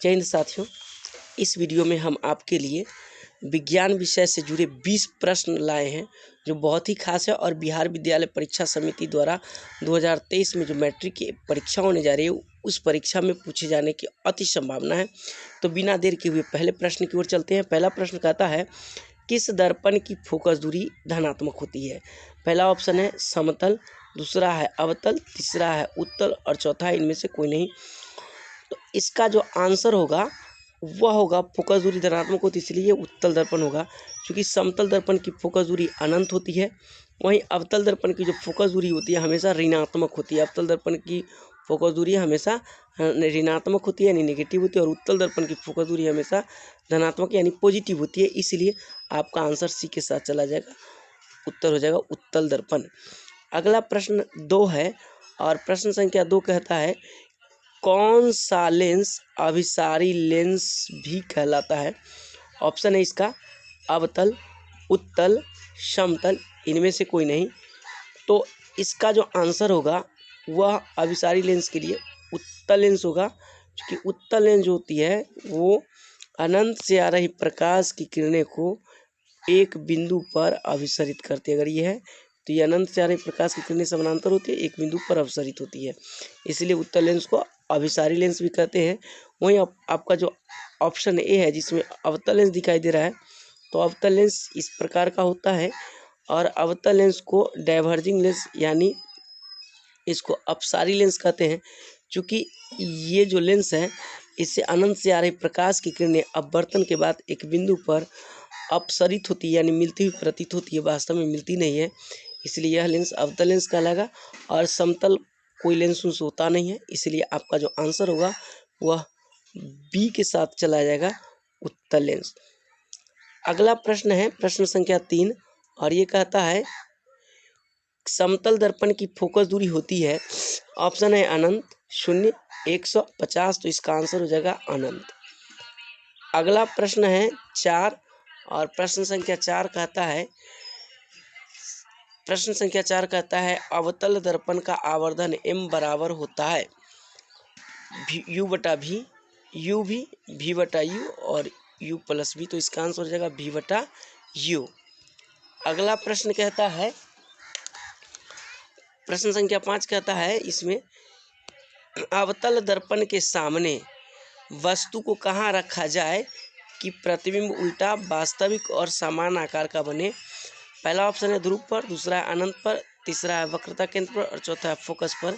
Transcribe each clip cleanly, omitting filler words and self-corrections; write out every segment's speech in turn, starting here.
जय हिंद साथियों, इस वीडियो में हम आपके लिए विज्ञान विषय से जुड़े 20 प्रश्न लाए हैं जो बहुत ही खास है और बिहार विद्यालय परीक्षा समिति द्वारा 2023 में जो मैट्रिक की परीक्षा होने जा रही है उस परीक्षा में पूछे जाने की अति संभावना है। तो बिना देर के हुए पहले प्रश्न की ओर चलते हैं। पहला प्रश्न कहता है, किस दर्पण की फोकस दूरी धनात्मक होती है? पहला ऑप्शन है समतल, दूसरा है अवतल, तीसरा है उत्तल और चौथा है इनमें से कोई नहीं। तो इसका जो आंसर होगा वह होगा फोकस दूरी धनात्मक होती है, इसलिए ये उत्तल दर्पण होगा। क्योंकि समतल दर्पण की फोकस दूरी अनंत होती है, वहीं अवतल दर्पण की जो फोकस दूरी होती है हमेशा ऋणात्मक होती है। अवतल दर्पण की फोकस दूरी हमेशा ऋणात्मक होती है यानी नेगेटिव होती है, और उत्तल दर्पण की फोकस दूरी हमेशा धनात्मक यानी पॉजिटिव होती है। इसलिए आपका आंसर सी के साथ चला जाएगा, उत्तर हो जाएगा उत्तल दर्पण। अगला प्रश्न 2 है और प्रश्न संख्या 2 कहता है, कौन सा लेंस अभिसारी लेंस भी कहलाता है? ऑप्शन है इसका अवतल, उत्तल, समतल, इनमें से कोई नहीं। तो इसका जो आंसर होगा वह अभिसारी लेंस के लिए उत्तल लेंस होगा। क्योंकि उत्तल लेंस जो होती है वो अनंत से आ रही प्रकाश की किरणें को एक बिंदु पर अभिसरित करती है। अगर ये है तो ये अनंत से आ रही प्रकाश की किरणें समानांतर होती है, एक बिंदु पर अभिसरित होती है, इसलिए उत्तल लेंस को अभिसारी लेंस भी कहते हैं। वहीं आपका जो ऑप्शन ए है जिसमें अवतल लेंस दिखाई दे रहा है, तो अवतल लेंस इस प्रकार का होता है और अवतल लेंस को डाइवर्जिंग लेंस यानी इसको अपसारी लेंस कहते हैं। क्योंकि ये जो लेंस है इससे अनंत से आ रही प्रकाश की किरणें अपवर्तन के बाद एक बिंदु पर अपसरित होती है यानी मिलती हुई प्रतीत होती है, वास्तव में मिलती नहीं है, इसलिए यह लेंस अवतल लेंस कहलाएगा। और समतल कोई लेंस उनसे होता नहीं है, इसलिए आपका जो आंसर होगा वह बी के साथ चला जाएगा, उत्तल लेंस। अगला प्रश्न है प्रश्न संख्या 3 और ये कहता है, समतल दर्पण की फोकस दूरी होती है। ऑप्शन है अनंत, 0, 150, तो इसका आंसर हो जाएगा अनंत। अगला प्रश्न है 4 और प्रश्न संख्या 4 कहता है, अवतल दर्पण का आवर्धन m बराबर होता है u बटा v, u भी v बटा u और u प्लस v, तो इसका आंसर हो जाएगा v बटा u। अगला प्रश्न कहता है, प्रश्न संख्या 5 कहता है, इसमें अवतल दर्पण के सामने वस्तु को कहाँ रखा जाए कि प्रतिबिंब उल्टा, वास्तविक और समान आकार का बने? पहला ऑप्शन है ध्रुव पर, दूसरा है अनंत पर, तीसरा है वक्रता केंद्र पर और चौथा है फोकस पर।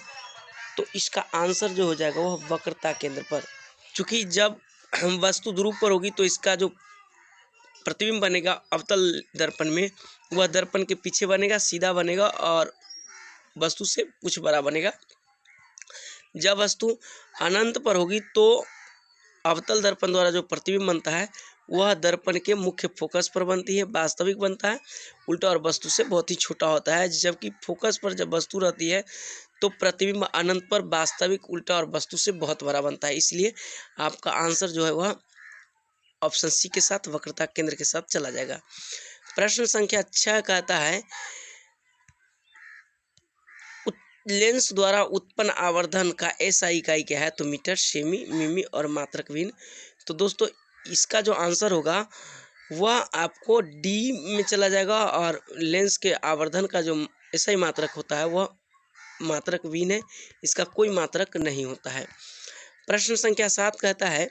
तो इसका आंसर जो हो जाएगा वह वक्रता केंद्र पर। क्योंकि जब वस्तु ध्रुव पर होगी तो इसका जो प्रतिबिंब बनेगा अवतल दर्पण में वह दर्पण के पीछे बनेगा, सीधा बनेगा और वस्तु से कुछ बड़ा बनेगा। जब वस्तु अनंत पर होगी तो अवतल दर्पण द्वारा जो प्रतिबिंब बनता है वह दर्पण के मुख्य फोकस पर बनती है, वास्तविक बनता है, उल्टा और वस्तु से बहुत ही छोटा होता है। जबकि फोकस पर जब वस्तु रहती है तो प्रतिबिंब अनंत पर, वास्तविक, उल्टा और वस्तु से बहुत बड़ा बनता है। इसलिए आपका आंसर जो है वह ऑप्शन सी के साथ वक्रता केंद्र के साथ चला जाएगा। प्रश्न संख्या 6 कहता है, लेंस द्वारा उत्पन्न आवर्धन का एसआई इकाई क्या है? तो मीटर, सेमी, मिमी और मात्रक भिन्न। तो दोस्तों इसका जो आंसर होगा वह आपको डी में चला जाएगा और लेंस के आवर्धन का जो एसआई मात्रक होता है वह मात्रक भिन्न है, इसका कोई मात्रक नहीं होता है। प्रश्न संख्या 7 कहता है,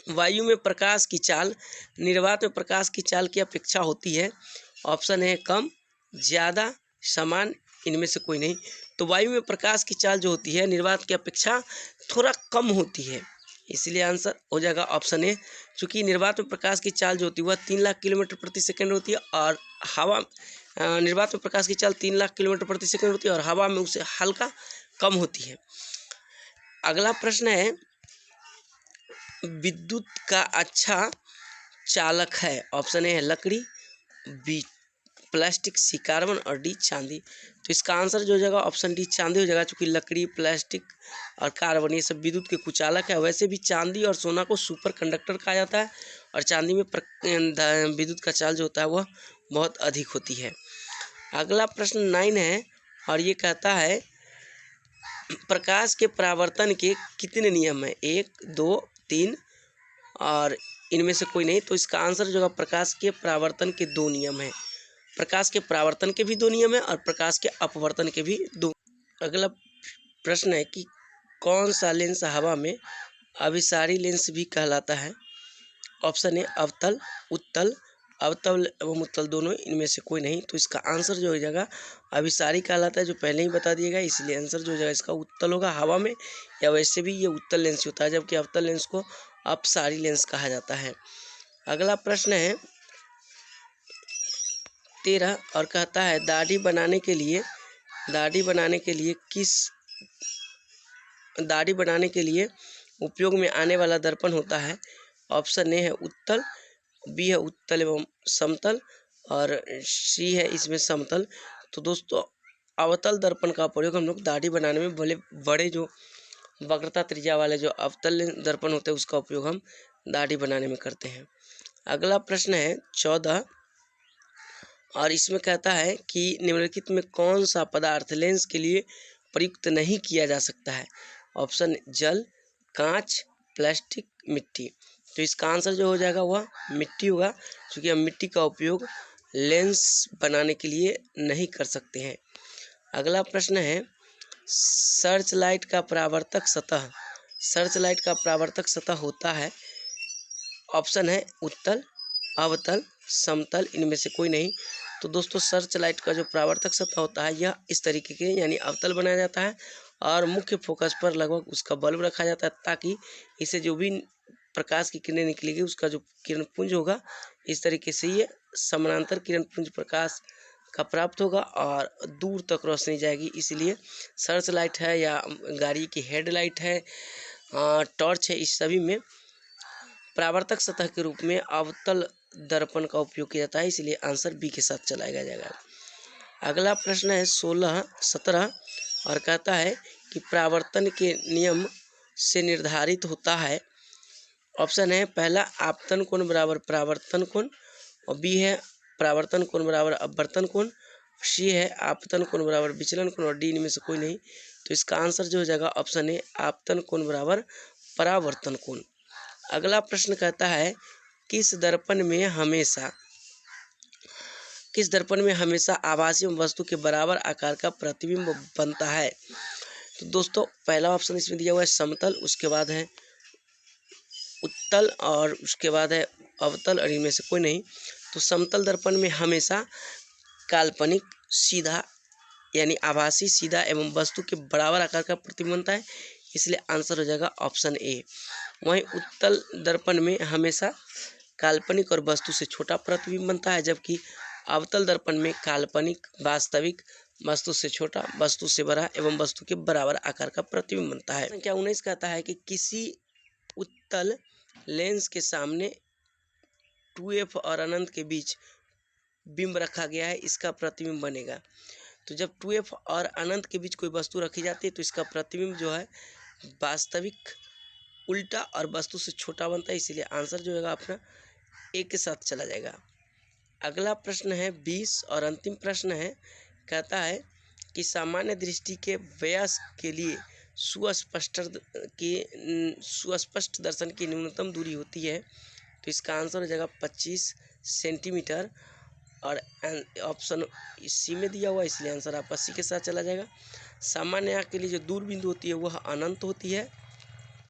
वायु में प्रकाश की चाल निर्वात में प्रकाश की चाल की अपेक्षा होती है। ऑप्शन है कम, ज़्यादा, समान, इनमें से कोई नहीं। तो वायु में प्रकाश की चाल जो होती है निर्वात की अपेक्षा थोड़ा कम होती है, इसलिए आंसर हो जाएगा ऑप्शन ए। चूँकि निर्वात में प्रकाश की चाल जो होती है वह 3 लाख किलोमीटर प्रति सेकंड होती है और हवा निर्वात में प्रकाश की चाल 3 लाख किलोमीटर प्रति सेकंड होती है और हवा में उससे हल्का कम होती है। अगला प्रश्न है, विद्युत का अच्छा चालक है। ऑप्शन ए है लकड़ी, बी प्लास्टिक, सी कार्बन और डी चांदी। तो इसका आंसर जो हो जाएगा ऑप्शन डी चांदी हो जाएगा। क्योंकि लकड़ी, प्लास्टिक और कार्बन ये सब विद्युत के कुचालक है। वैसे भी चांदी और सोना को सुपर कंडक्टर कहा जाता है और चांदी में विद्युत का चाल जो होता है वह बहुत अधिक होती है। अगला प्रश्न 9 है और ये कहता है, प्रकाश के परावर्तन के कितने नियम हैं? 1, 2, 3 और इनमें से कोई नहीं। तो इसका आंसर जो है प्रकाश के परावर्तन के 2 नियम हैं। प्रकाश के परावर्तन के भी 2 नियम हैं और प्रकाश के अपवर्तन के भी 2। अगला प्रश्न है कि कौन सा लेंस हवा में अभिसारी लेंस भी कहलाता है। ऑप्शन ए अवतल, उत्तल, अवतल एवं उत्तल दोनों, इनमें से कोई नहीं। तो इसका आंसर जो हो जाएगा अभिसारी कहलाता है, जो पहले ही बता दिएगा, इसलिए आंसर जो हो जाएगा इसका उत्तल होगा। हवा में या वैसे भी ये उत्तल लेंस होता है, जबकि अवतल लेंस को अपसारी लेंस कहा जाता है। अगला प्रश्न है 13 और कहता है दाढ़ी बनाने के लिए उपयोग में आने वाला दर्पण होता है। ऑप्शन ए है उत्तल, बी है उत्तल एवं समतल और सी है इसमें समतल। तो दोस्तों अवतल दर्पण का प्रयोग हम लोग दाढ़ी बनाने में बड़े जो वक्रता त्रिज्या वाले जो अवतल दर्पण होते हैं उसका उपयोग हम दाढ़ी बनाने में करते हैं। अगला प्रश्न है 14 और इसमें कहता है कि निम्नलिखित में कौन सा पदार्थ लेंस के लिए प्रयुक्त नहीं किया जा सकता है। ऑप्शन जल, कांच, प्लास्टिक, मिट्टी। तो इसका आंसर जो हो जाएगा वह मिट्टी होगा, क्योंकि हम मिट्टी का उपयोग लेंस बनाने के लिए नहीं कर सकते हैं। अगला प्रश्न है सर्च लाइट का परावर्तक सतह होता है। ऑप्शन है उत्तल, अवतल, समतल, इनमें से कोई नहीं। तो दोस्तों सर्च लाइट का जो परावर्तक सतह होता है यह इस तरीके के यानी अवतल बनाया जाता है और मुख्य फोकस पर लगभग उसका बल्ब रखा जाता है, ताकि इसे जो भी प्रकाश की किरणें निकलेगी उसका जो किरण पुंज होगा इस तरीके से ये समानांतर किरण पुंज प्रकाश का प्राप्त होगा और दूर तक रोशनी जाएगी। इसलिए सर्च लाइट है या गाड़ी की हेडलाइट है, टॉर्च है, इस सभी में परावर्तक सतह के रूप में अवतल दर्पण का उपयोग किया जाता है, इसलिए आंसर बी के साथ चलाया जाएगा। अगला प्रश्न है 17 और कहता है कि परावर्तन के नियम से निर्धारित होता है। ऑप्शन है पहला आपतन कोण बराबर परावर्तन कोण, और बी है परावर्तन कोण बराबर अपवर्तन कोण, सी है आपतन कोण बराबर विचलन कोण और डी इनमें से कोई नहीं। तो इसका आंसर जो हो जाएगा ऑप्शन है आपतन कोण बराबर परावर्तन कोण। अगला प्रश्न कहता है किस दर्पण में हमेशा आभासी वस्तु के बराबर आकार का प्रतिबिंब बनता है। तो दोस्तों पहला ऑप्शन इसमें दिया हुआ है समतल, उसके बाद है उत्तल और उसके बाद है अवतल और इनमें से कोई नहीं। तो समतल दर्पण में हमेशा काल्पनिक सीधा यानी आभासी सीधा एवं वस्तु के बराबर आकार का प्रतिबिंब बनता है, इसलिए आंसर हो जाएगा ऑप्शन ए। वहीं उत्तल दर्पण में हमेशा काल्पनिक और वस्तु से छोटा प्रतिबिंब बनता है, जबकि अवतल दर्पण में काल्पनिक, वास्तविक, वस्तु से छोटा, वस्तु से बड़ा एवं वस्तु के बराबर आकार का प्रतिबिंब बनता है। संख्या 19 कहता है कि किसी उत्तल लेंस के सामने 2f और अनंत के बीच बिंब रखा गया है, इसका प्रतिबिंब बनेगा। तो जब 2f और अनंत के बीच कोई वस्तु रखी जाती है तो इसका प्रतिबिंब जो है वास्तविक, उल्टा और वस्तु से छोटा बनता है, इसीलिए आंसर जो होगा अपना ए के साथ चला जाएगा। अगला प्रश्न है 20 और अंतिम प्रश्न है, कहता है कि सामान्य दृष्टि के वयस्क के लिए सुस्पष्ट दर्शन की न्यूनतम दूरी होती है। तो इसका आंसर हो जाएगा 25 सेंटीमीटर और ऑप्शन सी में दिया हुआ, इसलिए आंसर आपका सी के साथ चला जाएगा। सामान्य आँख के लिए जो दूर बिंदु होती है वह अनंत होती है